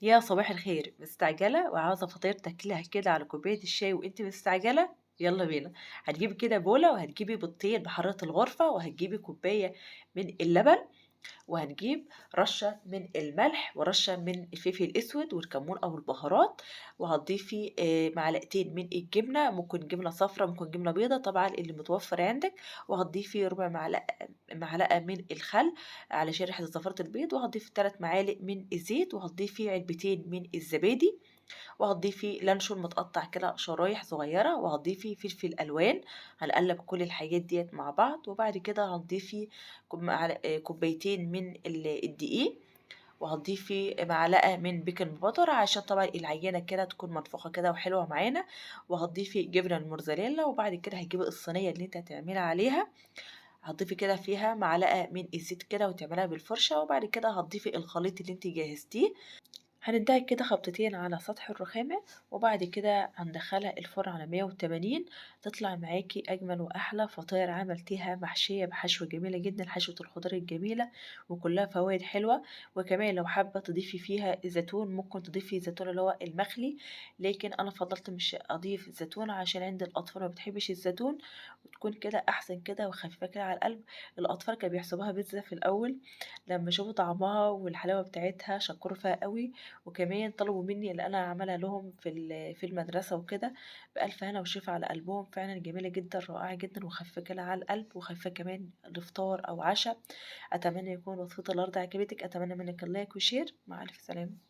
يا صباح الخير، مستعجلة وعاوزة فطير تاكليها كده على كوباية الشاي وأنتِ مستعجلة؟ يالّا بينا، هتجيبي كده بولة وهتجيبي بيضتين بحرارة الغرفة وهتجيبي كوباية من اللبن وهنجيب رشة من الملح ورشة من الفلفل الأسود والكمون أو البهارات، وهتضيفي معلقتين من الجبنة، ممكن جبنة صفرا، ممكن جبنة بيضا، طبعًا اللي متوفر عندِك، وهتضيفي ربع معلقة من الخل علشان ريحة زفارة البيض، وهتضيفي 3 معالق من الزيت، وهتضيفي علبتين من الزبادي، وهتضيفي لانشون متقطّع كده شرايح صغيّرة، وهتضيفي فلفل ألوان، هنقلّب كل الحاجات ديّة مع بعض، وبعد كده هتضيفي كوبايتين من الدقيق، وهتضيفي معلقة من baking butter عشان طبعًا العجينة كده تكون منفوخة كده وحلوة معانا، وهتضيفي جبنة الموتزاريلا، وبعد كده هتجيبي الصينية اللي أنتِ هتعملي عليها، هتضيفي كده فيها معلقة من الزيت كده وتعمليها بالفرشة، وبعد كده هتضيفي الخليط اللي أنتِ جهّزتيه هندّيها كده خبطتين على سطح الرخامة، وبعد كده هندخّلها الفرن على 180 تطلع معاكِ أجمل وأحلى فطاير عملتيها محشية بحشوة جميلة جدًا، حشوة الخضار الجميلة وكلّها فوايد حلوة، وكمان لو حابة تضيفي فيها زيتون ممكن تضيفي زيتون اللي هو المخلي، لكن أنا فضّلت مش أضيف زيتون عشان عندي الأطفال ما بتحبش الزيتون، وتكون كده أحسن كده وخفيفة كده على القلب، الأطفال كانوا بيحسبوها بيتزا في الأول، لمّا شافوا طعمها والحلاوة بتاعتها شكروا فيها أوي. وكمان طلبوا منّي اللي أنا أعملها لهم في المدرسة وكده، بألف هنا وشفا على قلبهم، فعلًا جميلة جدًا، رائعة جدًا، وخفيفة كده على القلب، وخفيفة كمان لفطار أو عشا، أتمنى يكون وصفتي النهارده عجبتِك، أتمنى منِّك اللايك وشير، مع ألف سلامة.